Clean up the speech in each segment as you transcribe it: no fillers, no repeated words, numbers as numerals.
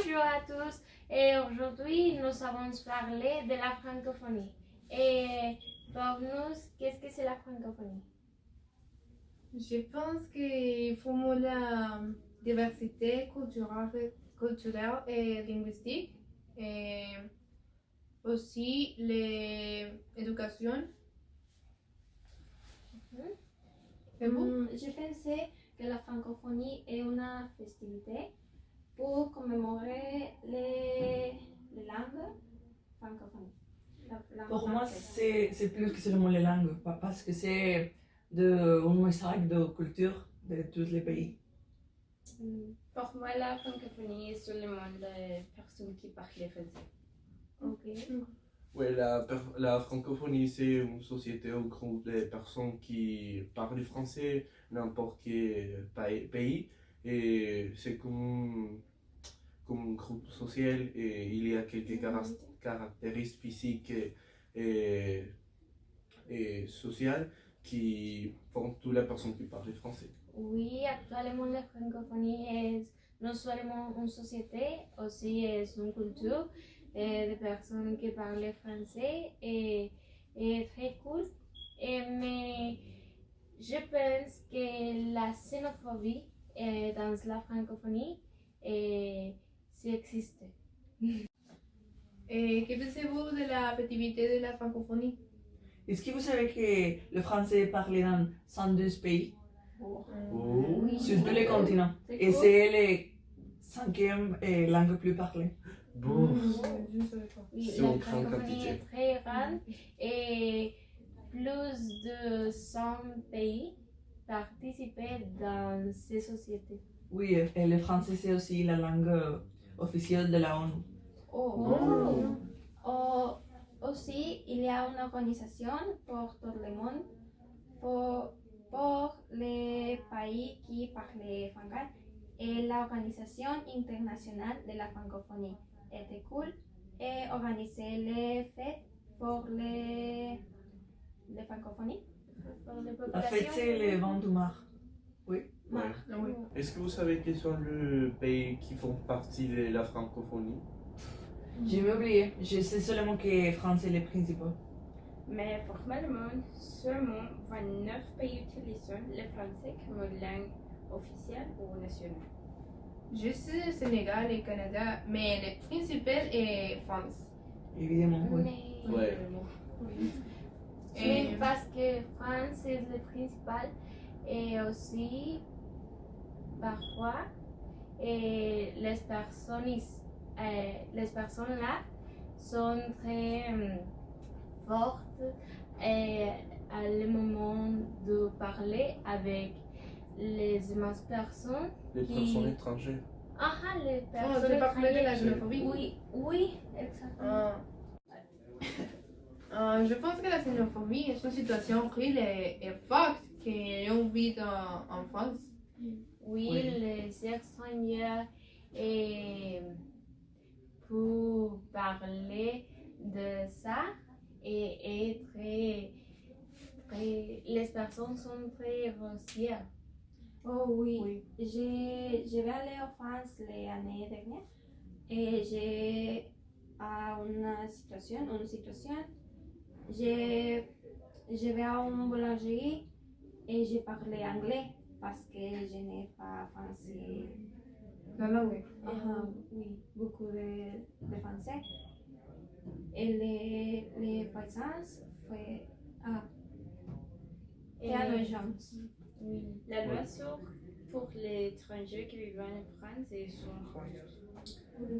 Bonjour à tous, et aujourd'hui nous allons parler de la francophonie. Et pour nous, qu'est-ce que c'est la francophonie? Je pense qu'il faut la diversité culturelle et linguistique et aussi l'éducation. Et vous? Je pensais que la francophonie est une festivité pour commémorer les langues francophones. Pour moi, c'est plus que seulement les langues, parce que c'est un message de culture de tous les pays. Pour moi, la francophonie est seulement les personnes qui parlent français. Ok. Oui, la francophonie, c'est une société ou groupe de personnes qui parlent français, n'importe quel pays, et c'est comme un groupe social, et il y a quelques caractéristiques physiques et sociales qui font toutes les personnes qui parlent français. Oui, actuellement la francophonie est non seulement une société, aussi est une culture de personnes qui parlent français et très cool. Mais je pense que la xénophobie dans la francophonie existe. Et que pensez-vous de la festivité de la francophonie? Est-ce que vous savez que le français est parlé dans 112 pays, Oui. sur tous les continents, et c'est la cinquième langue plus parlée? Bon, Je ne savais pas. Oui, c'est la une grande francophonie quantité. est très grande et plus de 100 pays participent dans ces sociétés. Oui, et le français c'est aussi la langue officielle de la ONU. Aussi, il y a une organisation pour tout le monde, pour les pays qui parlent français, et l'Organisation internationale de la francophonie était cool et organisait les fêtes pour les francophonie, pour les La fête populations. c'est le 20 mars. Oui. Ouais. Oui. Est-ce que vous savez quels sont les pays qui font partie de la francophonie? J'ai oublié, je sais seulement que France est le principal. Mais formellement, seulement 29 pays utilisent le français comme langue officielle ou nationale. Je sais Sénégal et Canada, mais le principal est France. Évidemment, oui. Mais, Ouais. mais parce que France est le principal et aussi parfois les personnes là sont très fortes à le moment de parler avec les autres personnes. Les personnes étrangères. Les Oh, personnes tu parlais de la étrangères. xénophobie? Oui, exactement. Je pense que la xénophobie est une situation horrible et forte qu'on vit en France. Oui, les étrangers pour parler de ça et les personnes sont très grossières. Oh oui, je vais aller en France l'année dernière et j'ai une situation, je vais à une boulangerie et j'ai parlé anglais parce que je n'ai pas français. La langue. Oui, beaucoup de français. Et les paysans font les gens. Oui. La loi pour les étrangers qui vivent en France est son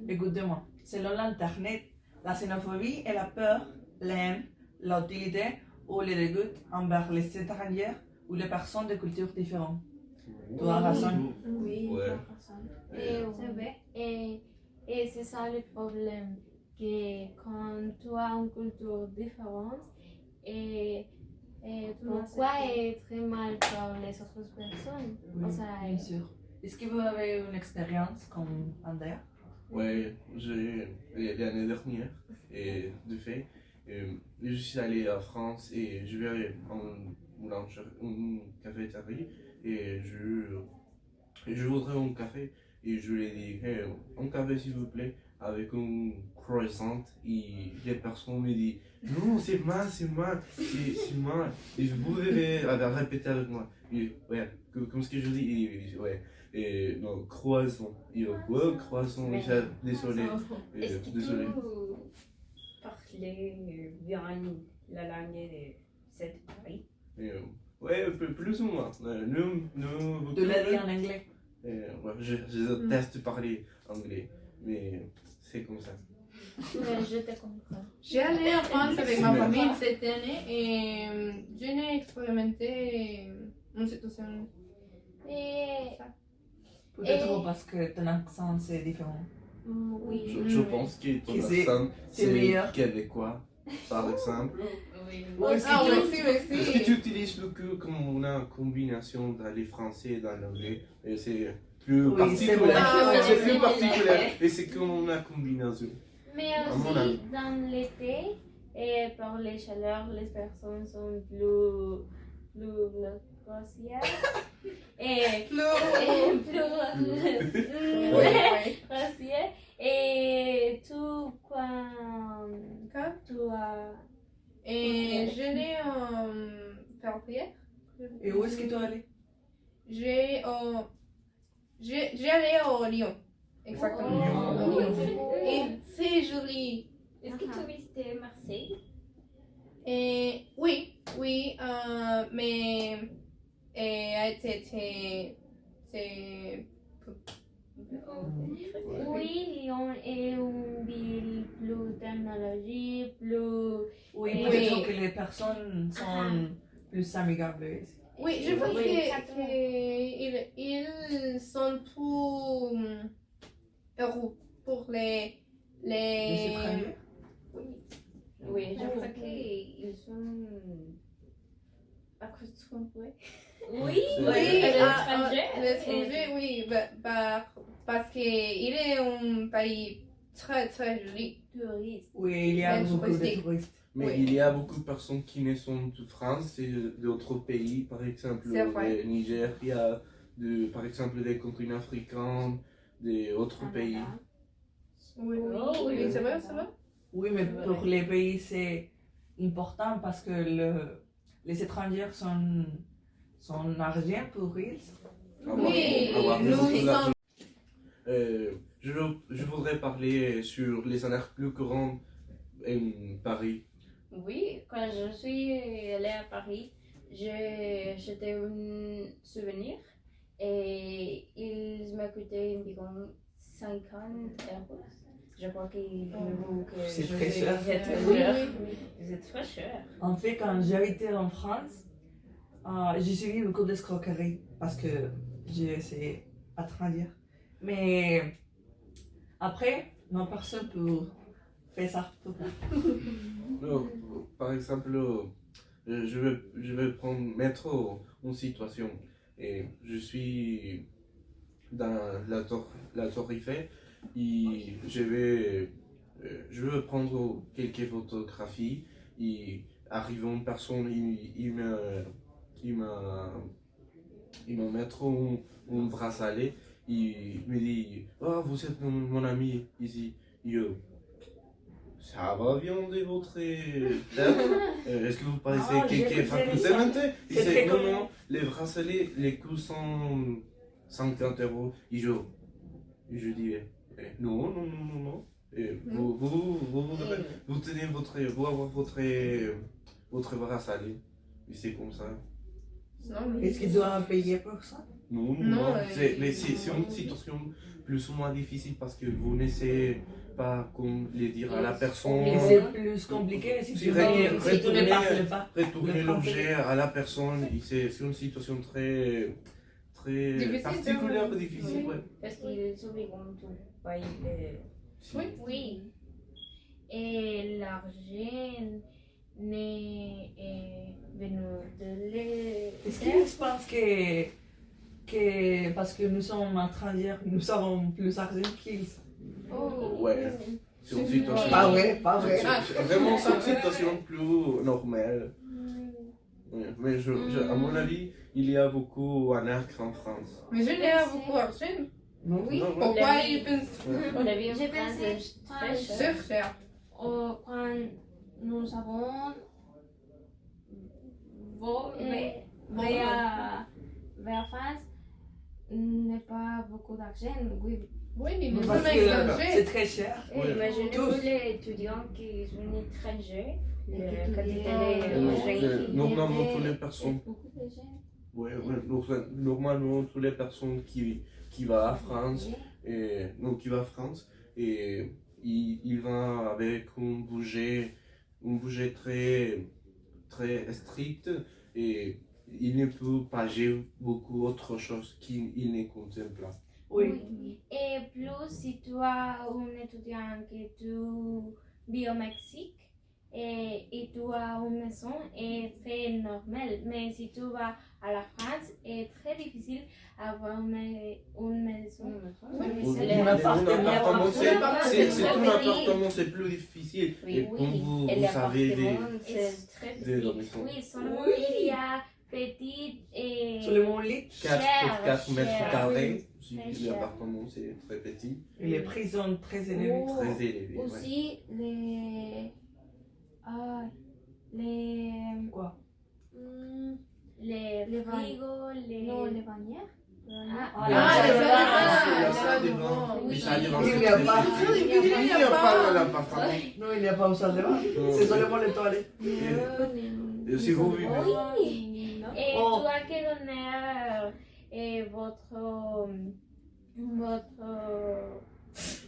Écoutez-moi, selon l'Internet, la xénophobie est la peur, la haine, l'hostilité ou le dégoût envers les étrangers ou les personnes de cultures différentes. Tu as raison. Oui, Ouais. tu as raison. C'est vrai. Et c'est ça le problème, que quand tu as une culture différente, et pourquoi être mal par les autres personnes? Oui, O sea, bien sûr. Est-ce que vous avez une expérience comme Andrea? Oui, l'année dernière, et de fait, je suis allé à France et je vais en cafétéria et je voudrais un café Et je lui ai dit, hey, un café s'il vous plaît, avec un croissant. Et les personnes me disent, non, c'est moi. Et vous devez répéter avec moi. Et, ouais, comme ce que je dis, ouais. Et non, croissant. Et ouais, croissant, Mais- désolé. Est-ce que Désolé. tu parles bien la langue de cette Paris? Et, ouais, plus ou moins. De la dire en anglais. Ouais, je déteste parler anglais, mais c'est comme ça. Ouais, je te comprends. J'ai allé en France avec ma Mais- famille cette année et je n'ai expérimenté une situation. Et Peut-être parce que ton accent c'est différent. oui. Je pense que ton Que c'est- accent, c'est c'est meilleur. québécois, par exemple. Oui. Est-ce Ah que oui, tu- merci, Est-ce que tu merci. utilises beaucoup comme une combinaison dans les français et dans l'anglais? Et c'est plus Oui, c'est particulier. vrai. Ah, C'est ouais. plus particulier. Et c'est comme une combinaison. Mais À mon aussi, avis. dans l'été, et par les chaleurs, les personnes sont plus grossières. Et plus grossières. Et tout Quoi? tu as. Et je n'ai faire prière. Et où est-ce que tu es allé? J'ai allé au Lyon. Exactement. Lyon. Au Lyon. Et c'est joli. Est-ce que tu visites Marseille? Et oui, mais c'est Oui, Lyon est une ville plus technologique, plus. Oui, Oui. peut-être que les personnes sont plus amigables. oui, je pense Oui, que exactement. ils sont plus heureux pour les Les étrangers. Oui, je crois qu'ils sont acostumés. Oui, Oui, À à l'étranger. l'étranger, oui, parce qu'il est un pays très très joli. touriste. Oui, il y a Même beaucoup de touristique. touristes. Mais Oui. il y a beaucoup de personnes qui ne sont de France et d'autres pays, par exemple C'est vrai. le Nigeria, par exemple des continents africains, d'autres pays. Oui, Oh, oui, oui. c'est vrai, c'est vrai. Oui, mais pour les pays, c'est important parce que les étrangers sont argent pour ils. Oui, Avoir nous beaucoup d'argent. sommes. Je voudrais parler sur les honneurs plus courants en Paris. Oui, quand je suis allée à Paris, j'ai acheté un souvenir et il m'a coûté environ 50 €. Je crois que C'est je très vais cher. être Oui, cher. oui. C'est très cher. En fait, quand j'habitais en France, j'ai suivi beaucoup d'escroqueries parce que j'ai essayé à traduire. Mais après, non, personne peut faire ça. Non, par exemple, je vais mettre une situation et je suis dans la tour Eiffel et je vais prendre quelques photographies et arrivant une personne, il m'a mettre un bracelet, il me dit oh vous êtes mon ami ici. Yo, ça va bien de votre tête? Est-ce que vous paraissez Ah, j'ai quelques écouté facultés ça. mentales? Il C'est dit très non, connu. non, les bracelets, les coûts sont 50 €. Et je dis non. Et vous tenez vous avoir votre bracelet. Et c'est comme ça. Non, mais Est-ce qu'il doit payer pour ça? Non, Non, mais c'est une situation plus ou moins difficile parce que vous n'essayez pas comme les dire à la personne. Et c'est plus compliqué si Si tu ne parles pas. Retourner Le français. l'objet à la personne, et c'est une situation très Difficile, particulière, oui. difficile. Ouais. Parce qu'ils obligeront tout payer Oui. Oui. Et l'argent n'est venu de Est-ce l'extérieur. qu'ils pensent que parce que nous sommes étrangers, nous avons plus d'argent qu'ils? Ouais. C'est une situation. Pas vrai, pas vrai. C'est vraiment c'est une situation plus normale. Ouais, mais à mon avis, il y a beaucoup d'arnaques en France. Mais je n'ai pas beaucoup d'argent. Non. Oui, Non, pourquoi la vie. ils pensent La vie en J'ai France pensé est très chère. c'est cher? Quand nous avons volé vers France, n'est pas beaucoup d'argent. Oui. Oui, mais nous Parce sommes que étrangers. c'est très cher. Ouais. Imaginez Tous. tous les étudiants qui sont étrangers, Les le étudiants. capitaine Donc, normalement, Il y toutes les avait personnes, beaucoup de gens. normalement, toutes les personnes qui vont à France, qui va à France, et il va avec un budget très, très strict, et il ne peut pas gérer beaucoup autre chose qu'il ne contemple pas. Oui. Et plus, si tu as un étudiant que tu vis au Mexique et tu as une maison, est très normal. Mais si tu vas à la France, est très difficile avoir une maison. Un appartement, c'est un appartement, c'est plus difficile. Et comme vous savez, c'est très de la petit. maison. Oui, seulement il y a petit et Seulement un lit. 4 pour 4 mètres cher. carrés. Si Très cher. l'appartement c'est très petit, Et les prix sont très élevés. Oh, très élevé. Ouais. aussi les Quoi? les van- frigos, Non, les les bannières. Ah, la les salle de salles de bain. bain. Les salles de bain, Il c'est n'y a très pas. petit. Il Il n'y a pas dans l'appartement. Non, il n'y a pas une salle de bain. Non. C'est seulement les toilettes. Et si vous vivez, Oui. Et Oh. tu as que donner votre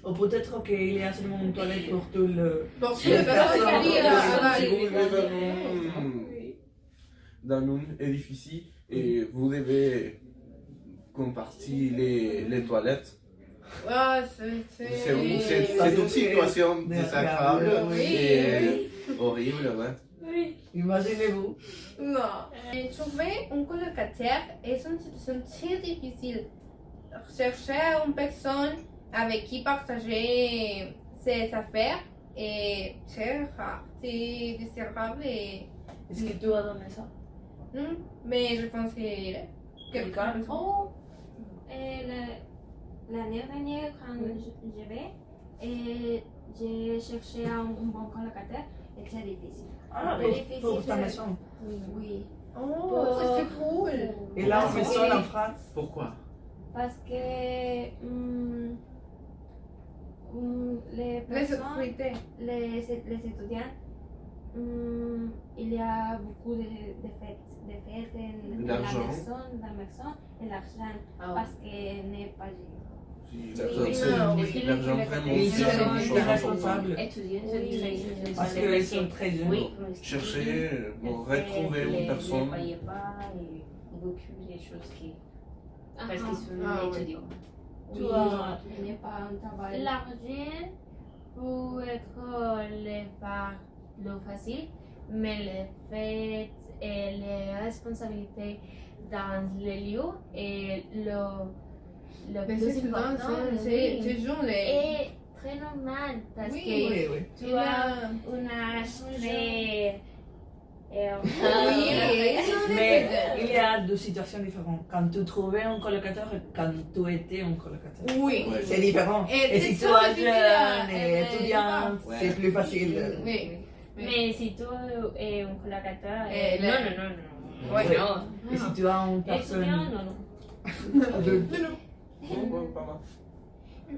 Ou peut-être qu'il y a seulement une toilette pour tout le. Pour que les personnes qui vivent là-bas, si vous ils- vivez dans un édifice et vous devez compartir les toilettes, Ah, c'est une situation désagréable Oui. et horrible. Ouais. Imaginez-vous. Non. Trouver un colocataire est une situation très difficile. Chercher une personne avec qui partager ses affaires est très rare, c'est désirable et... Est-ce que tu as donné ça? Mais je pense que quelqu'un... Oh, l'année dernière, quand je vais, j'ai cherché un bon colocataire et c'est difficile. Ah, Très difficile. pour ta maison. Oui. Oh, c'est cool. Et là, Parce on maison que- en France. Pourquoi? Parce que les Les personnes, autorités. les étudiants, il y a beaucoup de fêtes dans la L'argent. maison et l'argent parce que n'est pas géré. Si, Oui. l'argent vraiment, Et ici, c'est c'est une des chose importante. responsables. Étudiants, Oui. Parce qu'ils sont très jeunes. Oui, Chercher, retrouver une personne. Ne payez pas et beaucoup des choses qui. Parce qu'ils sont Ah, oui. étudiants. Tu n'as pas un travail. L'argent peut être le part plus facile, mais les fêtes et les responsabilités dans les lieux et le Les plus étudiants, important c'est journée. est très normal parce Oui, que Oui, oui. tu Il as a- un âge très... Mais il y a deux situations différentes. Quand tu trouvais un colocataire et quand tu étais un colocataire. Oui. Ouais. C'est différent. Et Et c'est si tu ça, es difficile à- jeune et étudiant, Ouais. c'est plus facile. Oui. Mais si tu es un colocataire, Et non, la- non, non, non. Ouais. Et si tu as une personne Étudiant, non, non. adulte. Bon, pas mal.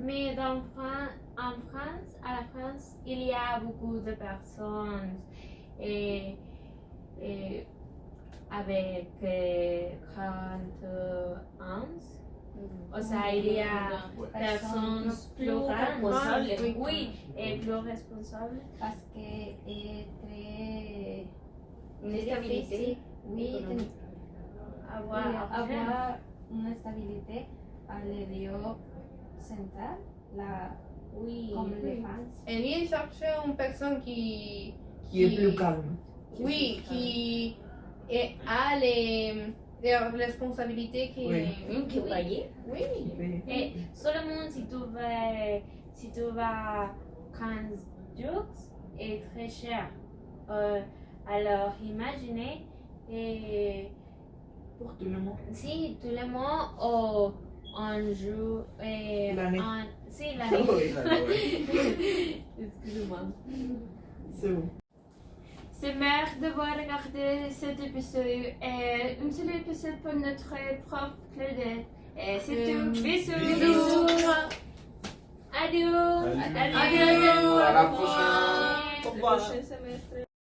Mais en France, à la France, il y a beaucoup de personnes et avec 40 ans. O sea, il y a Ouais. personnes plus responsables. grandes, oui, et plus responsables parce que est très Une stabilité. difficile, oui, économique. avoir une stabilité à l'hélium central, Oui. comme les fans. Et il cherchait une personne qui Qui est plus calme. Oui, qui a les responsabilités qui... Oui. Qui payait. Oui. Oui. Et seulement si tu vas 15 jours, est très cher. Alors imaginez, Pour tout le monde. si tout le monde un jour. L'année. Si, l'année. Oui, Excusez-moi. c'est bon. C'est merci d'avoir regardé cet épisode. Et un seul épisode pour notre prof Claudette. Et c'est tout. Bisous. Bisous. Adieu. Salut. Adieu. À la prochaine. Au revoir. Prochain semestre.